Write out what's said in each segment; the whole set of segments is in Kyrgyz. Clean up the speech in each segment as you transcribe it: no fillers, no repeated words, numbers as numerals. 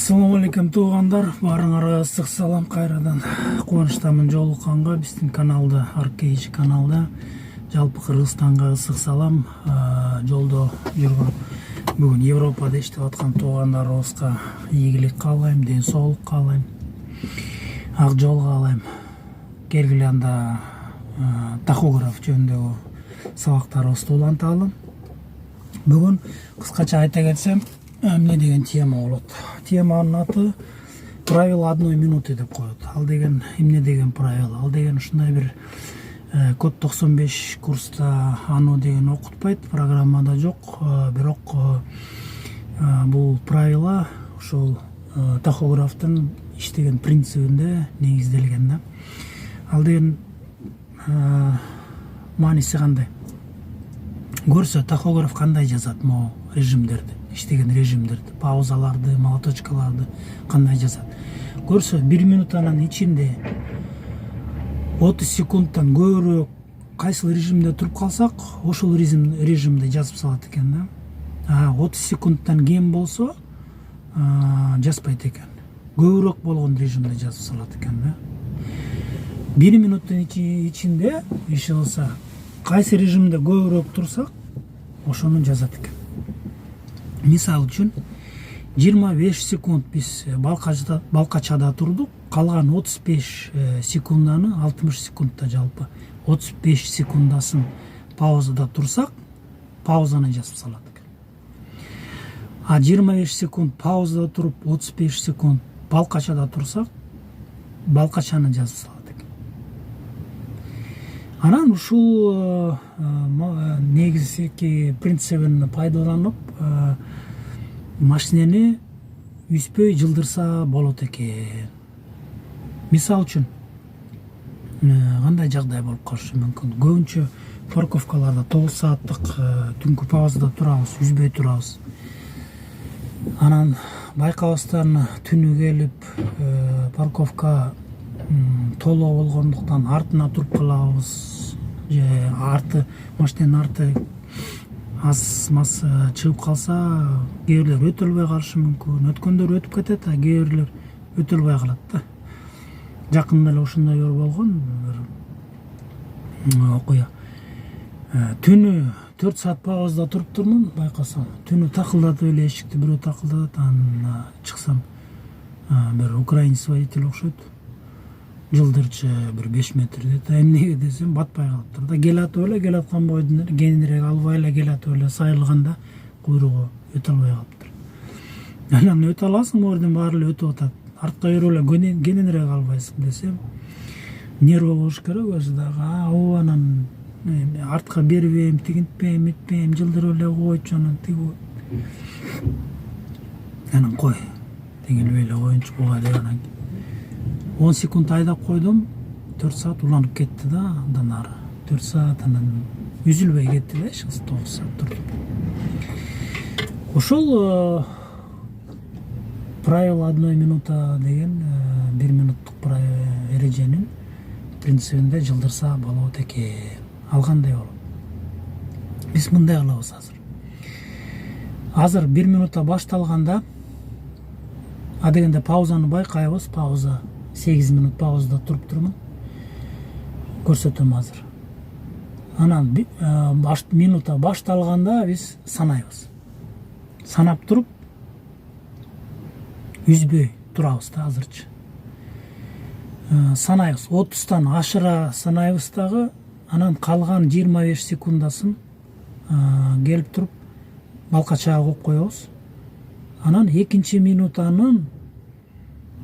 Assalamu алейкум туугандар, баарыңарга ысык салам кайрадан. Кубанычтамын жолукканга, биздин каналда, Аркейчи каналда жалпы Кыргызстанга ысык салам. Жолдо жүргөн бүгүн Европада иштеп аткан туугандарыбызга ийгилик каалайм, ден соолук каалайм, ак жол каалайм. Келгиле анда тахограф жөнүндөгү сабактарыбызды уланталы. Бүгүн кыскача айта кетсем, эмне деген тема болот. Теманын аты правила 1 минуты деп коет. Ал деген эмне деген правила? Ал деген ушундай бир код 95 курста аны деген окутпайт, программада жок. Бирок бул правила ушул тахографтын иштеген принцибинде негизделген да. Ал деген мааниси кандай? Көрсө тахограф кандай жазат могу режимдерди, иштеген режимдерди, паузаларды, молоточкаларды кандай жазат. Көрсө 1 минутанын ичинде 30 секундтан көбүрөөк кайсыл режимде туруп калсак, ошол режимде жазып салат экен да. 30 секундтан кем болсо жазбайт экен. Көбүрөөк болгон режимде жазып салат экен да. 1 минуттун ичинде иши кылса, кайсы режимде көбүрөөк турсак, ошону жазат экен. Мисал үчүн 25 секунд биз балкачада турдук, калган 35 секунданы 60 секундда жалпы 35 секундасын паузада турсак, паузаны жазып салат экен. 25 секунд паузада туруп 35 секунд балкачада турсак, балкачаны жазып салат экен. Анан ушул негизги принцибин пайдаланып машинени үспөй жылдырса болот экен. Мисал үчүн кандай жагдай болуп калышы мүмкүн? Көбүнчө парковкаларда 9 сааттык түнкү паузада турабыз, үзбөй турабыз. Анан байкабастан түнү келип парковка толо болгондуктан артына туруп калабыз, же машинанын арты аз-маз чыгып калса, кээ бирлер өтөлбөй калышы мүмкүн. Өткөндөр өтүп кетет, кээ бирлер өтөлбөй калат да. Жакында эле ошондой болгон бир окуя. Түнү 4 саат паузада туруп турмун, байкасам. Түнү такылдатып эле эшикти бирөө такылдатат, анан чыксам бир украинец водитель окшойт. Жылдырчы бир 5 метр дейт. Эмнеге десем, батпай калыптыр да. Келатып эле, келаткан бойдон кененирээк албай эле келатып эле сайылганда куйругу өтө албай калыптыр. Анан өтө аласың, мордун баары эле өтүп атат. Артка өрүп эле кененирээк албайсың десем, нервы болуш керек өзү дагы. Анан артка бербейм, тигинтпейм, итпейм, жылдырып эле койчу, анан тиги. Анан кой, тигилбей эле коюнчу буга деп анан 10 секунд айдап койдум, 4 саат уланып кетти да, андан ары. 4 саат анан үзүлбөй кетти да, 9 саат турдум. Ошол правило 1 минута деген 1 минуттук эреженин принцибинде жылдырса болот экен. Ал кандай болот? Биз мындай кылабыз азыр. Азыр 1 минута башталганда, дегенде паузаны байкайбыз, пауза 8 минут паузада туруп турмун. Көрсөтөм азыр. Анан минута башталганда биз санайбыз. Санап туруп үзбөй турабыз да азырчы. Санайбыз. 30тан ашыра санайбыз дагы, анан калган 25 секундасын келип туруп балкачага коюп коебуз. Анан 2 минутанын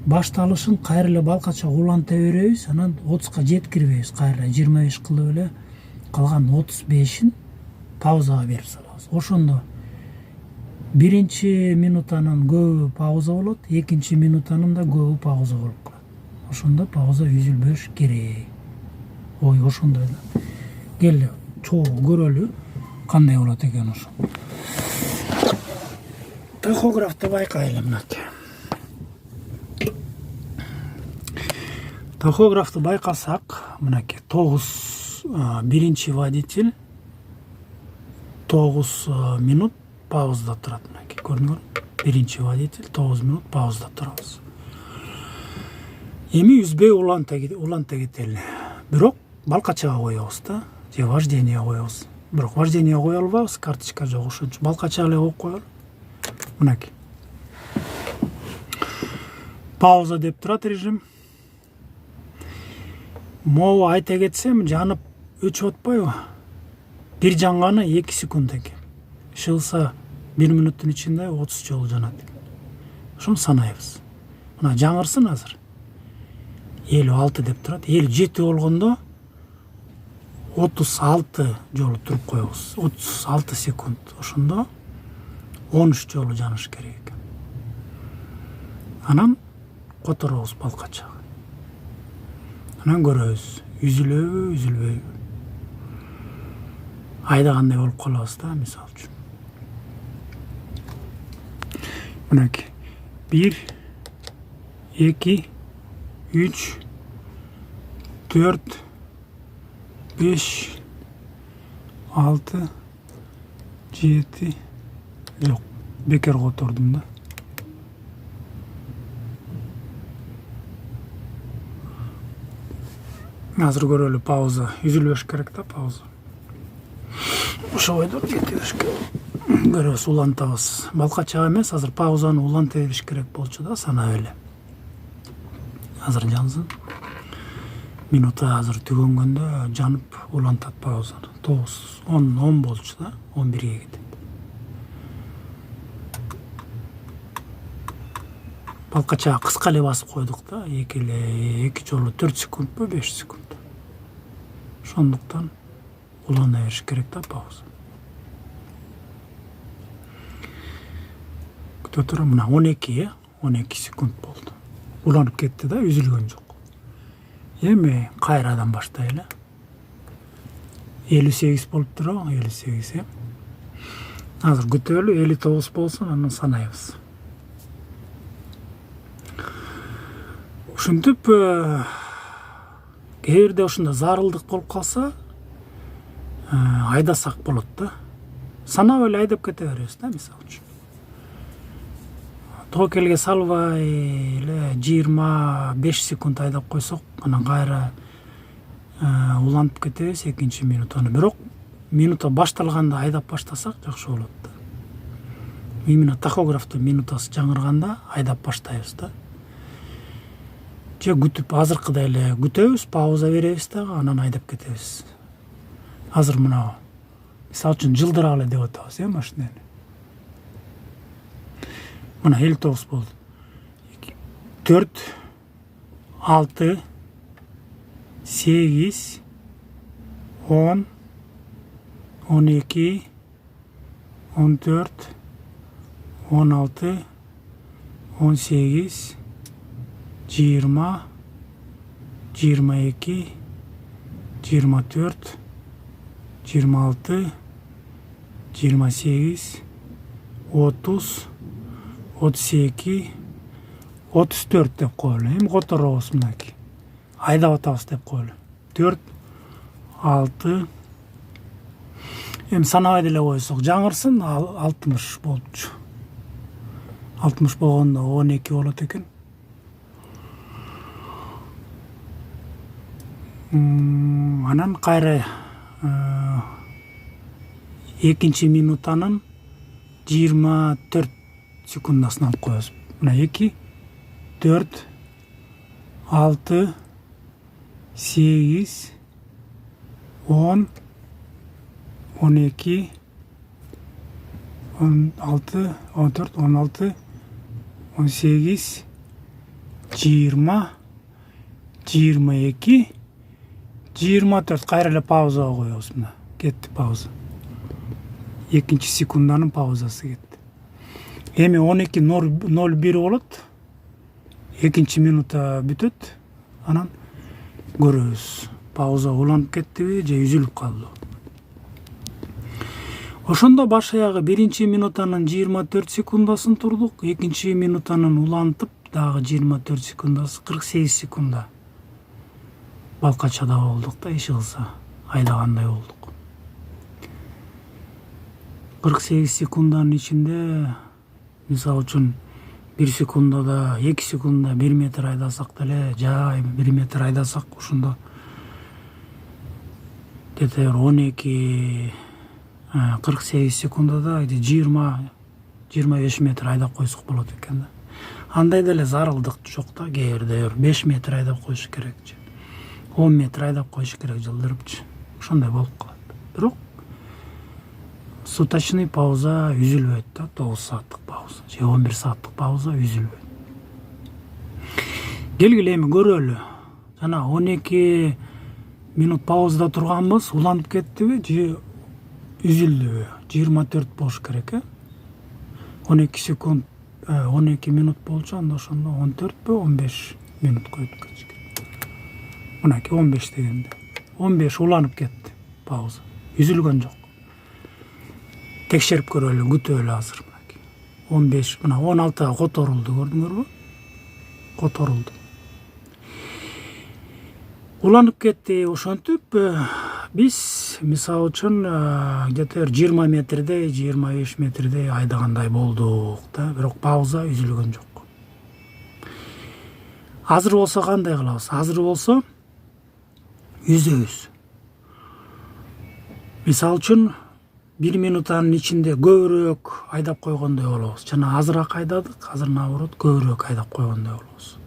башталышын кайра эле балкача уланта беребиз, анан 30ка жеткирбейбиз, кайра 25 кылып эле калган 35ин паузага берип салабыз. Ошондо 1 минутанын көбү пауза болот, 2 минутанын да көбү пауза болуп калат. Ошондо пауза үзүлбөш керек. Ошондой да. Келе чогуу көрөлү кандай болот экен ошо. Тахографты байкайлы мынакей. Тахографты байкасак, мынакей 9 водитель 9 минут паузада турат. Мынакей көрүнгөр. Birinchi водитель 9 minut pauzada turabız. Эми үзбөй уланта кетели. Бирок балкачага коебуз да, же вождение коебуз. Бирок вождение кое албайбыз, карточка жок, ошон үчүн балкача эле коюп коелу. Мынакей. Пауза деп турат режим. Могу айта кетсем, жанып өчүп атпайбы? Бир жанганы 2 секунд экен. Шылса 1 минуттун ичинде 30 жолу жанат экен. Ошону санайбыз. Мына жаңырсын азыр. 56 деп турат. 57 болгондо 36 жолу туруп коебуз. 36 секунд. Ошондо 13 жолу жаныш керек экен. Анан которобуз балкачага. Анан көрөбүз, үзүлөбү, үзүлбөйбү. Айдагандай болуп калабыз да, мисалы үчүн. Мынакей. 1, 2, 3, 4, 5, 6, 7, жок, бекер котордум да. Азыр көрөлү, пауза. Үзүлбөш керек да, пауза. Ошо бойдо кетебиш керек. Көрөбүз, улантабыз. Балкачага эмес, азыр паузаны уланта бериш керек болчу да, санап эле. Азыр жансын. Минута азыр түгөнгөндө жанып улантат паузаны. 9, 10 болчу да, 11ге кетет. Балкачага кыска эле басып койдук да, эки жолу 4 секундпу, 5 секунд. Ошондуктан улана бериш керек да, пауза. Күтө турам, мына 12 секунд болду. Уланып кетти да, үзүлгөн жок. Эми кайрадан баштайлы. 58 болуп турабы, 58. Азыр күтөлү, 59 болсун, анан санайбыз. Ушинтип, эгерде ушунда зарылдык болуп калса, айдасак болот да. Санап эле айдап кете беребиз да, мисалы үчүн. Токелге салбай эле 25 секунд айдап койсок, анан кайра улантып кетебиз экинчи минутаны. Бирок минута башталганда айдап баштасак жакшы болот да. Именно тахографтын минутасы жаңырганда айдап баштайбыз да. Же күтүп, азыркыдай эле күтөбүз, пауза беребиз дагы, анан айдап кетебиз. Азыр мына, мисалы үчүн жылдырак эле деп атабыз, машинени. Мына 59 болду. 4, 6, 8, 10, 12, 14, 16, 18, 20, 22, 24, 26, 28, 30, 32, 34 деп коелу. Эми которобуз мынакей. Айдап атабыз деп коелу. 4, 6. Эми санабай деле койсок, жаңырсын, 60 болчу. 60 болгондо 12 болот экен. Анан кайра экинчи минутанын 24 секундасынан алып коебуз. Мына 2, 4, 6, 8, 10, 12, 16, 14, 16, 18, 20, 22, 24. Кайра эле паузага коебуз. Мына кетти пауза. Экинчи секунданын паузасы кетти. Эми 12:01 болот. Экинчи минута бүтөт. Анан көрөбүз. Пауза уланып кеттиби же үзүлүп калды. Ошондо баш аягы биринчи минутанын 24 секундасын турдук, экинчи минутанын улантып дагы 24 секундасы 48 секунда. Балкачада болдук да, иш кылса айдагандай болдук. 48 секунданын ичинде мисалы үчүн 1 секундада 2 секундда 1 метр айдасак деле, жай 1 метр айдасак ошондо где-то 12-48 секундада 20-25 метр айдап койсок болот экен да. Андай деле зарылдык жок да, кээ бирде 5 метр айдап коюш керек же 10 метр айдап коюш керек жылдырыпчы. Ошондой болуп калат. Бирок суточный пауза үзүлбөйт да, 9 сааттык пауза же 11 сааттык пауза үзүлбөйт. Келгиле эми көрөлү. Жана 12 минут паузада турганбыз, уланып кеттиби же үзүлдүбү? 24 болуш керек, 12 секунд 12 минут болчу, анда ошондо 14бү 15 минут коюп кетиш керек. Мынакей 15 дегенде 15 уланып кетти пауза. Үзүлгөн жок. Текшерип көрөлү, күтөлү азыр. 15, мына 16га которулду, көрдүңөрбү? Которулду. Уланып кетти. Ошентип биз мисалы үчүн где-то 20 метрдей, 25 метрдей айдагандай болдук да, бирок пауза үзүлгөн жок. Азыр болсо кандай кылабыз? Азыр болсо үзөбүз. Мисалы үчүн 1 минутанын ичинде көбүрөөк айдап койгондой болобуз. Жана азыраак айдадык, азыр наоборот көбүрөөк айдап койгондой болобуз.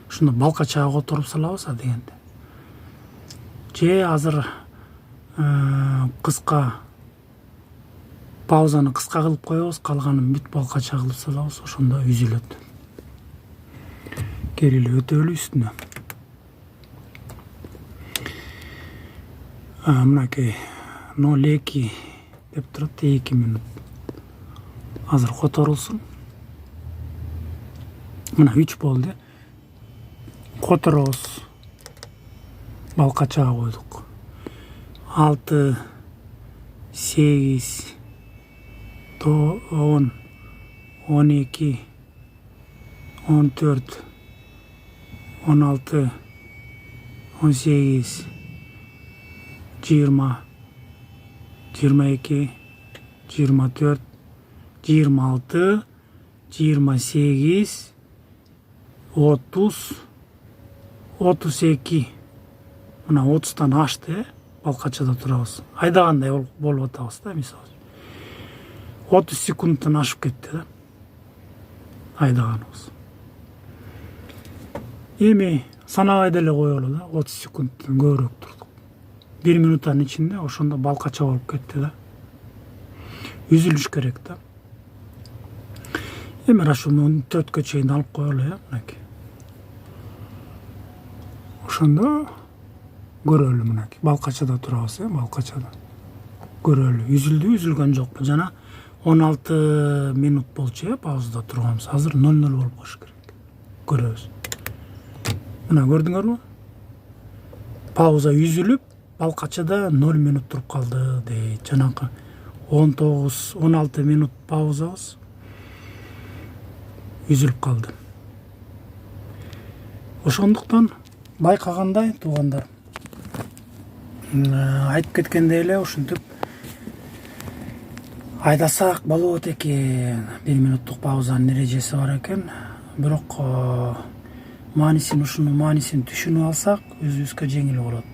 Ушуну балкачага которуп салабыз дегенде. Же азыр кыска паузаны кыска кылып коебуз, калганын бүт балкача кылып салабыз, ошондо үзүлөт. Келели өтөлү үстүнө. Мынакей 0,2 деп турат, 2 минут. Азыр которулсун. Мына 3 болду. Которобуз. Балкачага койдук. 6, 8, 10, 12, 14, 16, 18, 20, 22, 24, 26, 28, 30, 32. Мына 30тан ашты, балкачада турабыз. Айдагандай болуп атабыз да, мисалы. 30 секундтан ашып кетти да. Айдаганыбыз. Эми санабай деле коелу да, 30 секундтан көбүрөөк турдук. 1 минуттан ичинде ошондо балкача болуп кетти да. Үзүлүш керек да. Эми ошону 14кө чейин алып коелу, мынакей. Ошондо көрөлү, мынакей. Балкачада турабыз, балкачада. Көрөлү, үзүлдү, үзүлгөн жокпу. Жана 16 минут болчу, паузада турганбыз. Азыр 0-0 болуп коюш керек. Көрөбүз. Мына көрдүңөрбү? Пауза үзүлүп, балкачада 0 минут туруп калды дейт. Жанакы 16 минут паузабыз үзүлүп калды. Ошондуктан байкагандай туугандар, айтып кеткендей эле ушинтип айдасак болот экен. 1 минуттук паузанын эрежеси бар экен. Бирок ушунун маанисин түшүнүп алсак, өзүбүзгө жеңил болот.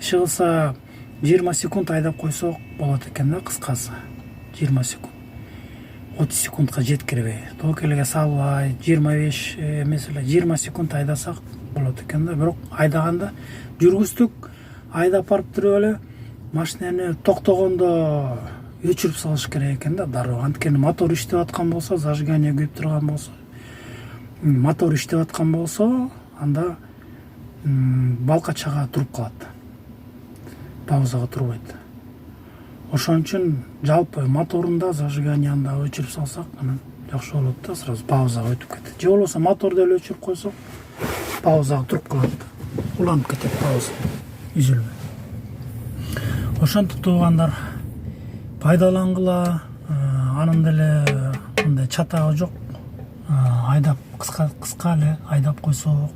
Иши кылса 20 секунд айдап койсок болот экен да, кыскасы. 20 секунд. 30 секундка жеткирбей, токелге салбай, 25 эмес эле 20 секунд айдасак болот экен да. Бирок айдаганда жүргүздүк, айдап барып туруп эле машинени токтогондо өчүрүп салыш керек экен да, дароо. Анткени мотор иштеп аткан болсо, зажигание күйүп турган болсо, мотор иштеп аткан болсо, анда балкачага туруп калат. Паузага турбайт. Ошон үчүн жалпы моторунда, зажиганияында өчүрүп салсак, анан жакшы болот да, сразу паузага өтүп кетет. Же болбосо моторду эле өчүрүп койсок, паузага туруп калат. Уланып кетет пауза. Үзүлбөй. Ошентип туугандар, пайдалангыла, анын деле мындай чатагы жок. Айдап кыска эле айдап койсок,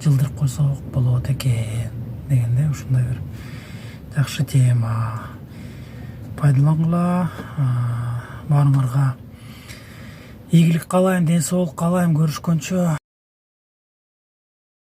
жылдырып койсок болот экен дегенде, ушундай бир жакшы тема. Пайдалангыла, баарыңарга ийгилик каалайм, ден соолук каалайм. Көрүшкөнчө.